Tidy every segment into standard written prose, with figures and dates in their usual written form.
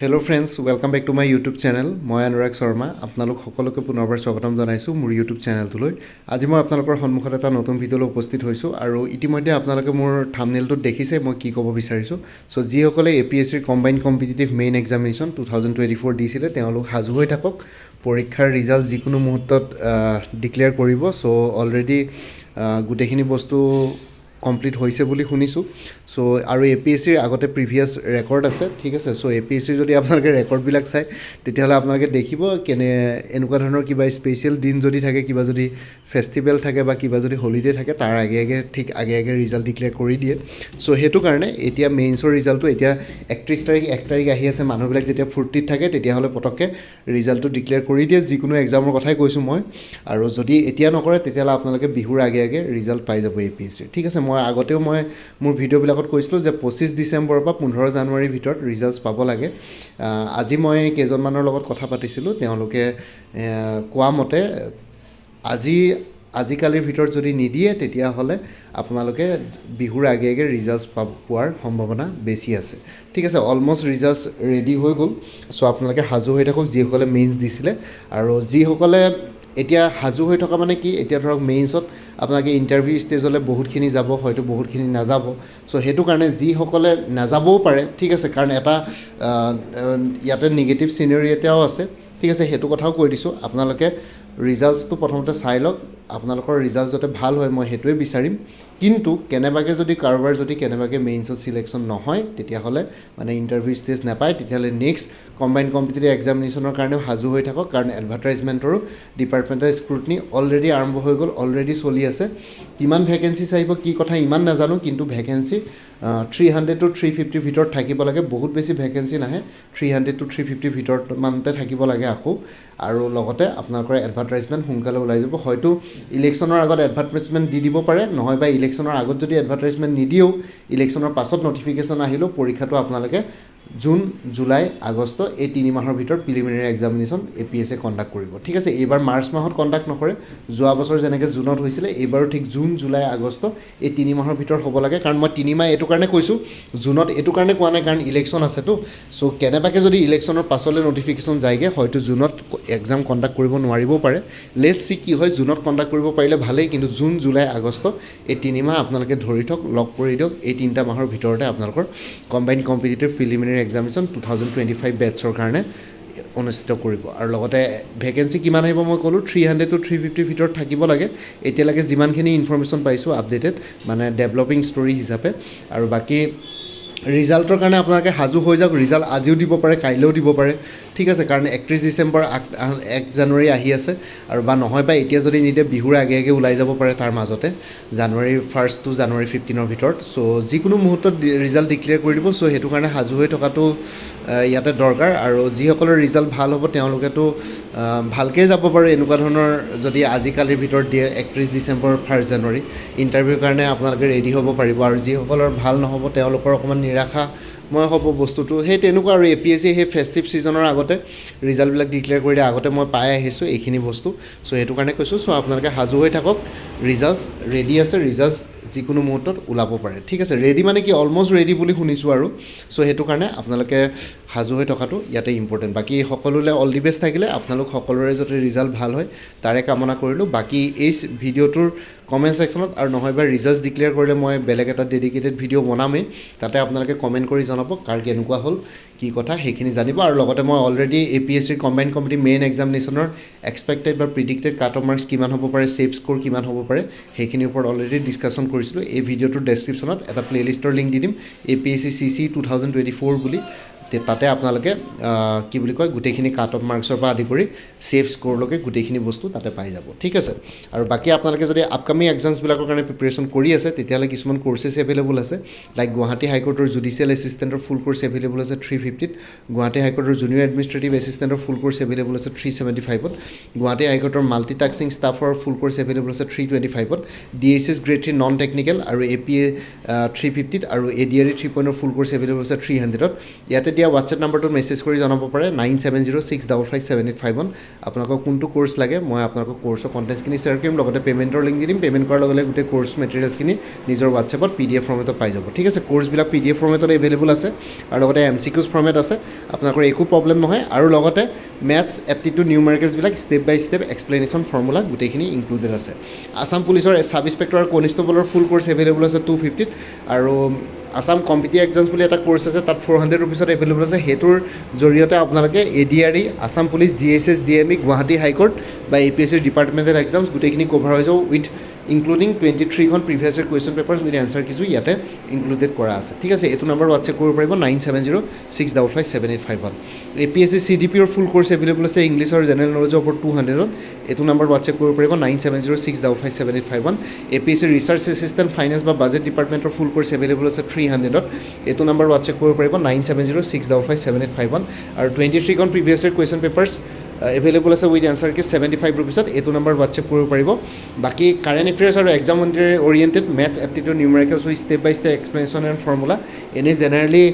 Hello' friends, welcome back to my YouTube channel. মই অনুৰাগ শৰ্মা আপোনালোক সকলোকে পুনৰবাৰ স্বাগতম জনাইছোঁ মোৰ ইউটিউব চেনেলটোলৈ। আজি মই আপোনালোকৰ সন্মুখত এটা নতুন ভিডিঅ'লৈ উপস্থিত হৈছোঁ আৰু ইতিমধ্যে আপোনালোকে মোৰ থাম্বনেইলটোত দেখিছে মই কি ক'ব বিচাৰিছোঁ। চ' যিসকলে APSCৰ কম্বাইণ্ড কম্পিটিটিভ মেইন এক্সামিনেশ্যন 2024 দিছিলে তেওঁলোক সাজু হৈ থাকক। পৰীক্ষাৰ ৰিজাল্ট যিকোনো মুহূৰ্তত ডিক্লেয়াৰ কৰিব। চ' অলৰেডি গোটেইখিনি বস্তু কমপ্লিট হৈছে বুলি শুনিছোঁ। চ' আৰু APSCৰ আগতে প্ৰিভিয়াছ ৰেকৰ্ড আছে, ঠিক আছে। চ' APSCৰ যদি আপোনালোকে ৰেকৰ্ডবিলাক চায় তেতিয়াহ'লে আপোনালোকে দেখিব এনেকুৱা ধৰণৰ কিবা স্পেচিয়েল দিন যদি থাকে, কিবা যদি ফেষ্টিভেল থাকে বা কিবা যদি হলিডে থাকে তাৰ আগে আগে ৰিজাল্ট ডিক্লেয়াৰ কৰি দিয়ে। চ' সেইটো কাৰণে এতিয়া মেইনছৰ ৰিজাল্টটো এতিয়া 31 তাৰিখ 1 তাৰিখ আহি আছে। মানুহবিলাক যেতিয়া ফূৰ্তিত থাকে তেতিয়াহ'লে পটককৈ ৰিজাল্টটো ডিক্লেয়াৰ কৰি দিয়ে। যিকোনো এক্সামৰ কথাই কৈছোঁ মই। আৰু যদি এতিয়া নকৰে তেতিয়াহ'লে আপোনালোকে বিহুৰ আগে ৰিজাল্ট পাই যাব APSCৰ, ঠিক আছে। মই মোৰ ভিডিঅ'বিলাকত কৈছিলোঁ যে 25 ডিচেম্বৰৰ পৰা 15 জানুৱাৰীৰ ভিতৰত ৰিজাল্টছ পাব লাগে। আজি মই কেইজনমানৰ লগত কথা পাতিছিলোঁ, তেওঁলোকে কোৱা মতে আজিকালিৰ ভিতৰত যদি নিদিয়ে তেতিয়াহ'লে আপোনালোকে বিহুৰ আগে ৰিজাল্টছ পোৱাৰ সম্ভাৱনা বেছি আছে, ঠিক আছে। অলমষ্ট ৰিজাল্টছ ৰেডি হৈ গ'ল। চ' আপোনালোকে সাজু হৈ থাকক যিসকলে মেইনছ দিছিলে। আৰু যিসকলে এতিয়া সাজু হৈ থকা মানে কি, এতিয়া ধৰক মেইনছত আপোনালোকে ইণ্টাৰভিউ ষ্টেজলৈ বহুতখিনি যাব, হয়তো বহুতখিনি নাযাব। চ' সেইটো কাৰণে যিসকলে নাযাবও পাৰে, ঠিক আছে, কাৰণ এটা ইয়াতে নিগেটিভ চিনেৰি এটাও আছে, ঠিক আছে। সেইটো কথাও কৈ দিছোঁ। আপোনালোকে ৰিজাল্টছটো প্ৰথমতে চাই লওক। আপোনালোকৰ ৰিজাল্ট যাতে ভাল হয় মই সেইটোৱে বিচাৰিম। কিন্তু কাৰোবাৰ যদি মেইনছত ছিলেকশ্যন নহয় তেতিয়াহ'লে মানে ইণ্টাৰভিউ ষ্টেজ নাপায়, তেতিয়াহ'লে নেক্সট কম্বাইণ্ড কম্পিটিটিভ এক্সামিনেশ্যনৰ কাৰণেও সাজু হৈ থাকক। কাৰণ এডভাৰটাইজমেণ্টৰো ডিপাৰ্টমেণ্টেল স্ক্ৰুটনি অলৰেডি আৰম্ভ হৈ গ'ল, অলৰেডি চলি আছে। কিমান ভেকেঞ্চিছ আহিব কি কথা ইমান নাজানো, কিন্তু ভেকেঞ্চি 300 to 350 ভিতৰত থাকিব লাগে। বহুত বেছি ভেকেঞ্চি নাহে, 300 to 350 ভিতৰত মানতে থাকিব লাগে আকৌ। আৰু লগতে আপোনালোকৰ এডভাৰটাইজমেণ্ট সোনকালে ওলাই যাব। হয়তো ইলেকশ্যনৰ আগত এডভাৰটাইজমেণ্ট দি দিব পাৰে, নহয় বা ইলেকশ্যনৰ আগত যদি এডভাৰটাইজমেণ্ট নিদিয়েও ইলেকশ্যনৰ পাছত নটিফিকেশ্যন আহিলেও পৰীক্ষাটো আপোনালোকে জুন, জুলাই, আগষ্ট এই 3 মাহৰ ভিতৰত প্ৰিলিমিনাৰী এক্সামিনেশ্যন APSCয়ে কণ্ডাক্ট কৰিব, ঠিক আছে। এইবাৰ মাৰ্চ মাহত কণ্ডাক্ট নকৰে, যোৱা বছৰ যেনেকৈ জুনত হৈছিলে এইবাৰো ঠিক জুন, জুলাই, আগষ্ট এই 3 মাহৰ ভিতৰত হ'ব লাগে। কাৰণ মই 3 মাহ এইটো কাৰণে কৈছোঁ, জুনত এইটো কাৰণে কোৱা নাই কাৰণ ইলেকশ্যন আছেতো। চ' কেনেবাকৈ যদি ইলেকশ্যনৰ পাছলৈ নটিফিকেশ্যন যায়গৈ হয়তো জুনত এক্সাম কণ্ডাক্ট কৰিব নোৱাৰিবও পাৰে। লেটছ চি কি হয়। জুনত কণ্ডাক্ট কৰিব পাৰিলে ভালেই, কিন্তু জুন, জুলাই, আগষ্ট এই 3 মাহ আপোনালোকে ধৰি থওক, লগ কৰি দিয়ক। এই 3টা মাহৰ ভিতৰতে আপোনালোকৰ কম্বাইণ্ড কম্পিটিটিভ প্ৰিলিমিনাৰী এক্সামিনেশ্যন 2025 বেটছৰ কাৰণে অনুষ্ঠিত কৰিব। আৰু লগতে ভেকেঞ্চি কিমান আহিব মই ক'লোঁ 300 to 350 ভিতৰত থাকিব লাগে। এতিয়ালৈকে যিমানখিনি ইনফৰ্মেশ্যন পাইছোঁ আপডেটেড, মানে ডেভেলপিং ষ্টৰী হিচাপে। আৰু বাকী ৰিজাল্টৰ কাৰণে আপোনালোকে সাজু হৈ যাওক। ৰিজাল্ট আজিও দিব পাৰে, কাইলৈও দিব পাৰে, ঠিক আছে। কাৰণ 31 ডিচেম্বৰ 1 জানুৱাৰী আহি আছে। আৰু বা নহয় বা এতিয়া যদি নিদিয়ে বিহুৰ আগে ওলাই যাব পাৰে তাৰ মাজতে, জানুৱাৰী 1st to জানুৱাৰী 15ৰ ভিতৰত। চ' যিকোনো মুহূৰ্তত ৰিজাল্ট ডিক্লেয়াৰ কৰি দিব। চ' সেইটো কাৰণে সাজু হৈ থকাটো ইয়াতে দৰকাৰ। আৰু যিসকলৰ ৰিজাল্ট ভাল হ'ব তেওঁলোকেতো ভালকৈ যাব পাৰে। এনেকুৱা ধৰণৰ যদি আজিকালিৰ ভিতৰত দিয়ে 31 ডিচেম্বৰ 1 জানুৱাৰী ইণ্টাৰভিউৰ কাৰণে আপোনালোকে ৰেডি হ'ব পাৰিব। আৰু যিসকলৰ ভাল নহ'ব তেওঁলোকৰ অকণমান নিৰাশাময় হ'ব বস্তুটো। সেই তেনেকুৱা আৰু APSCয়ে সেই ফেষ্টিভ ছিজনৰ আগতে ৰিজাল্টবিলাক ডিক্লেয়াৰ কৰি দিয়ে। আগতে মই পাই আহিছোঁ এইখিনি বস্তু। চ' সেইটো কাৰণে কৈছোঁ। চ' আপোনালোকে সাজু হৈ থাকক। ৰিজাল্টছ ৰেডি আছে, ৰিজাল্টছ যিকোনো মুহূৰ্তত ওলাব পাৰে, ঠিক আছে। ৰেডি মানে কি অলমষ্ট ৰেডি বুলি শুনিছোঁ আৰু। চ' সেইটো কাৰণে আপোনালোকে সাজু হৈ থকাটো ইয়াতে ইম্পৰ্টেণ্ট। বাকী সকলোলৈ অল দি বেষ্ট থাকিলে। আপোনালোক সকলোৰে যদি ৰিজাল্ট ভাল হয় তাৰে কামনা কৰিলোঁ। বাকী এই ভিডিঅ'টোৰ কমেণ্ট ছেকশ্যনত আৰু নহয় বা ৰিজাল্ট ডিক্লেয়াৰ কৰিলে মই বেলেগ এটা ডেডিকেটেড ভিডিঅ' বনামেই, তাতে আপোনালোকে কমেণ্ট কৰি জনাব কাৰ কেনেকুৱা হ'ল কি কথা সেইখিনি জানিব। আৰু লগতে মই অলৰেডি APSCৰ কম্বাইণ্ড কম্পিটিটিভ মেইন এক্সামিনেশ্যনৰ এক্সপেক্টেড বা প্ৰিডিক্টেড কাট অফ মাৰ্কছ কিমান হ'ব পাৰে, ছেফ স্ক'ৰ কিমান হ'ব পাৰে সেইখিনিৰ ওপৰত অলৰেডি ডিছকাশ্যন কৰিছিলোঁ। এই ভিডিঅ'টোৰ ডেছক্ৰিপশ্যনত এটা প্লে'লিষ্টৰ লিংক দি দিম, APSC CC 2024 বুলি। তাতে আপোনালোকে কি বুলি কয় গোটেইখিনি কাট অফ মাৰ্কছৰ পৰা আদি কৰি ছেফ স্ক'ৰলৈকে গোটেইখিনি বস্তু তাতে পাই যাব, ঠিক আছে। আৰু বাকী আপোনালোকে যদি আপকামিং এক্সামছবিলাকৰ কাৰণে প্ৰিপেৰেশ্যন কৰি আছে তেতিয়াহ'লে কিছুমান কৰ্চেছ এভেইলেবল আছে। লাইক গুৱাহাটী হাইকোৰ্টৰ জুডিচিয়েল এছিষ্টেণ্টৰ ফুল কৰ্চ এভেইলেবল আছে 350ত। গুৱাহাটী হাইকোৰ্টৰ জুনিয়ৰ এডমিনিষ্ট্ৰেটিভ এছিষ্টেণ্টৰ ফুল কৰ্চ এভেইলেবল আছে 375ত। গুৱাহাটী হাইকোৰ্টৰ মাল্টিটাস্কিং ষ্টাফৰ ফুল কৰ্চ এভেইলেবল আছে 325ত। DSS গ্ৰেড 3 নন টেকনিকেল আৰু APA 350ত আৰু ADRE 3.0 ফুল কৰ্চ এভেইলেবল আছে 300ত। ইয়াতে দিয়া দিয়া হোৱাটছএপ নাম্বাৰটোত মেছেজ কৰি জনাব পাৰে 9706557851 আপোনালোকক কোনটো কোৰ্চ লাগে মই আপোনালোকক কোৰ্চৰ কণ্টেণ্টছখিনি শ্বেয়াৰ কৰিম লগতে পে'মেণ্টৰ লিংক দি দিম পে'মেণ্ট কৰাৰ লগে লগে গোটেই কোৰ্চ মেটেৰিয়েলছখিনি নিজৰ হোৱাটছএপত PDF ফৰ্মেটত পাই যাব ঠিক আছে কোৰ্চবিলাক PDF ফৰ্মেটত এভেইলেবল আছে আৰু লগতে MCQs ফৰ্মেট আছে আপোনালোকৰ একো প্ৰব্লেম নহয় আৰু লগতে maths aptitude নিউমেৰিকেলছবিলাক step by step explanation formula গোটেইখিনি ইনক্লুডেড আছে আসাম পুলিচৰ ছাব ইনস্পেক্টৰ আৰু কনিষ্টেবলৰ ফুল কোৰ্চ এভেইলেবল আছে 250 আৰু আসাম কম্পিটিটিভ এক্সামছ বুলি এটা কোৰ্চ আছে তাত 400 ৰুপিছত এভেইলেবল আছে সেইটোৰ জৰিয়তে আপোনালোকে ADRE Assam police DSS DME Guwahati high court বা APSC ডিপাৰ্টমেণ্টেল এক্সামছ গোটেইখিনি কভাৰ হৈ যাব উইথ ইনক্লুডিং 23খন previous year question papers with answer কিছু ইয়াতে ইনক্লুডেড কৰা আছে ঠিক আছে এইটো নম্বৰ হোৱাটছএপ কৰিব পাৰিব 9706557851 APSC CDPৰ ফুল কোৰ্চ এভেইলেবল আছে ইংলিছ আৰু জেনেৰেল নলেজৰ ওপৰত 200ত এইটো নম্বৰ হোৱাটছএপ কৰিব পাৰিব 9706557851 APSC ৰিচাৰ্চ এছিষ্টেণ্ট ফাইনেন্স বা বাজেট ডিপাৰ্টমেণ্টৰ ফুল কোৰ্চ এভেইলেবল আছে 300ত এইটো নম্বৰ হোৱাটছএপ কৰিব পাৰিব 9706557851 আৰু 23খন previous year question papers available আছে উইথ এনচাৰ কি 75 ৰুপিছত এইটো নম্বৰ হোৱাটছএপ কৰিব পাৰিব বাকী কাৰেণ্ট এফেয়াৰ্ছ আৰু exam oriented maths aptitude numericals with step by step explanation and formula এনেই জেনেৰেলি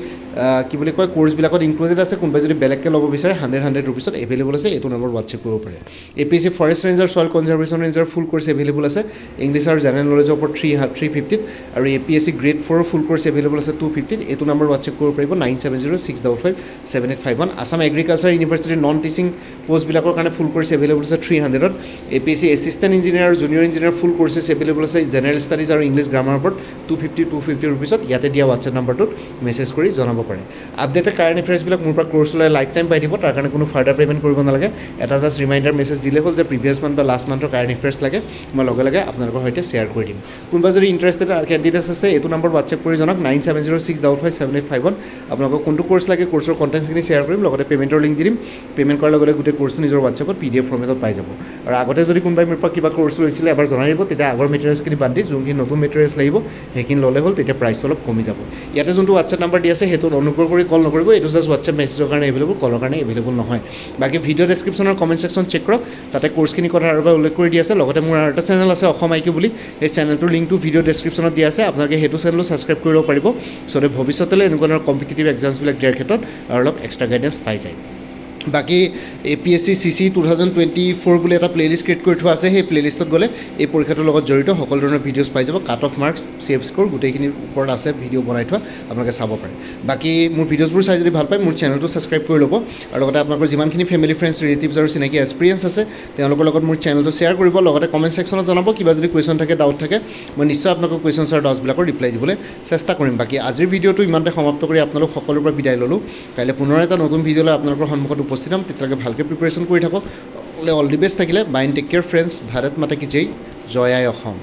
কি বুলি কয় কোৰ্চবিলাকত ইনক্লুডেড আছে কোনোবাই যদি বেলেগকৈ ল'ব বিচাৰে 100 ৰুপিছত এভেইলেবল আছে এইটো নম্বৰ হোৱাটছএপ কৰিব পাৰে APSC forest ranger soil conservation ranger full course available আছে ইংলিছ আৰু জেনেৰেল নলেজৰ ওপৰত 350 আৰু APSC grade 4 full course available আছে 250 এইটো নম্বৰ হোৱাটছএপ কৰিব পাৰিব 9706557851 আসাম এগ্ৰিকালচাৰ ইউনিভাৰ্চিটিৰ নন টিচিং পোষ্টবিলাকৰ কাৰণে ফুল কোৰ্চ এভেইলেবল আছে 300ত APSC এছিষ্টেণ্ট ইঞ্জিনিয়াৰ আৰু junior engineer full courses available আছে জেনেৰেল ষ্টাডিজ আৰু ইংলিছ গ্ৰামাৰৰ ওপৰত 250 ৰুপিছত ইয়াতে দিয়া হোৱাটছএপ নাম্বাৰটোত মেছেজ কৰি জনাব পাৰে আপডেটেড কাৰেণ্ট এফেয়াৰ্ছবিলাক মোৰ পৰা কোৰ্চ লৈ লাইফ টাইম পাই দিব তাৰ কাৰণে কোনো ফাৰ্ডাৰ পে'মেণ্ট কৰিব নালাগে এটা জাষ্ট ৰিমাইণ্ডাৰ মেছেজ দিলে হ'ল যে প্ৰিভিয়াছ মান্থ বা লাষ্ট মান্থৰ কাৰেণ্ট এফেয়াৰ্ছ লাগে মই লগে লগে আপোনালোকৰ সৈতে শ্বেয়াৰ কৰি দিম কোনোবা যদি ইণ্টাৰেষ্টেড কেণ্ডিডেটছ আছে এইটো নম্বৰ হোৱাটছএপ কৰি জনাওক 9706557851 আপোনালোকক কোনটো কোৰ্চ লাগে কোৰ্চৰ কণ্টেণ্টছখিনি শ্বেয়াৰ কৰিম লগতে পে'মেণ্টৰ লিংক দি দিম পে'মেণ্ট কৰাৰ লগে লগে গোটেই কোৰ্চটো নিজৰ হোৱাটছএপত PDF ফৰ্মেটত পাই যাব আৰু আগতে যদি কোনোবাই মোৰ পৰা কিবা কোৰ্চ লৈছিলে এবাৰ জনাই দিব তেতিয়া আগৰ মেটেৰিয়েলছখিনি বাদ দি যোনখিনি নতুন মেটেৰিয়েলছ লাগিব সেইখিনি ল'লে হ'ল তেতিয়া প্ৰাইচটো অলপ কমি যাব ইয়াতে যোনটো হোৱাটছএপ নাম্বাৰ দি আছে সেইটো অনুগ্ৰহ কৰি কল নকৰিব এইটো জাষ্ট হোৱাটছএপ মেছেজৰ কাৰণে এভেইলেবল কলৰ কাৰণে এভেইলেবল নহয় বাকী ভিডিঅ' ডেছক্ৰিপশ্যনৰ কমেণ্ট ছেকশ্যন চেক কৰক তাতে কোৰ্চখিনিৰ কথা আৰু উল্লেখ কৰি দিয়া আছে লগতে মোৰ আৰু এটা চেনেল আছে অসম IQ বুলি সেই চেনেলটোৰ লিংকটো ভিডিঅ' ডেছক্ৰিপশ্যনত দিয়া আছে আপোনালোকে সেইটো চেনেলো ছাবস্ক্ৰাইব কৰি ল'ব পাৰিব চ' ভৱিষ্যতলৈ এনেকুৱা ধৰণৰ কম্পিটিটিভ এক্সামছবিলাক দিয়াৰ ক্ষেত্ৰত আৰু অলপ এক্সট্ৰা গাইডেঞ্চ পাই যায় বাকী APSC CC 2024 বুলি এটা প্লেলিষ্ট ক্ৰিয়েট কৰি থোৱা আছে সেই প্লেলিষ্টত গ'লে এই পৰীক্ষাটোৰ লগত জড়িত সকলো ধৰণৰ ভিডিঅ'জ পাই যাব cut off marks CF score গোটেইখিনিৰ ওপৰত আছে ভিডিঅ' বনাই থোৱা আপোনালোকে চাব পাৰে বাকী মোৰ ভিডিঅ'জবোৰ চাই যদি ভাল পায় মোৰ চেনেলটো ছাবস্ক্ৰাইব কৰি ল'ব আৰু লগতে আপোনালোকৰ যিমানখিনি ফেমিলি ফ্ৰেণ্ডছ ৰিলেটিভছ আৰু চিনাকি এক্সপিৰিয়েঞ্চ আছে তেওঁলোকৰ লগত মোৰ চেনেলটো শ্বেয়াৰ কৰিব লগতে কমেণ্ট ছেকশ্যনত জনাব কিবা যদি কুৱেশ্যন থাকে ডাউট থাকে মই নিশ্চয় আপোনালোকৰ কুৱেশ্যনছ আৰু ডাউটছবিলাকৰ ৰিপ্লাই দিবলৈ চেষ্টা কৰিম বাকী আজিৰ ভিডিঅ'টো ইমানতে সমাপ্ত কৰি আপোনালোক সকলোৰে পৰা বিদায় ল'লোঁ কাইলৈ পুনৰ এটা নতুন ভিডিঅ' লৈ আপোনালোকৰ সন্মুখত উপস্থিত হ'ম তেতিয়ালৈকে ভালকৈ প্ৰিপেৰেশ্যন কৰি থাকক অল দি বেষ্ট থাকিলে bye and take care friends Bharat Mata কি জয় জয় আই অসম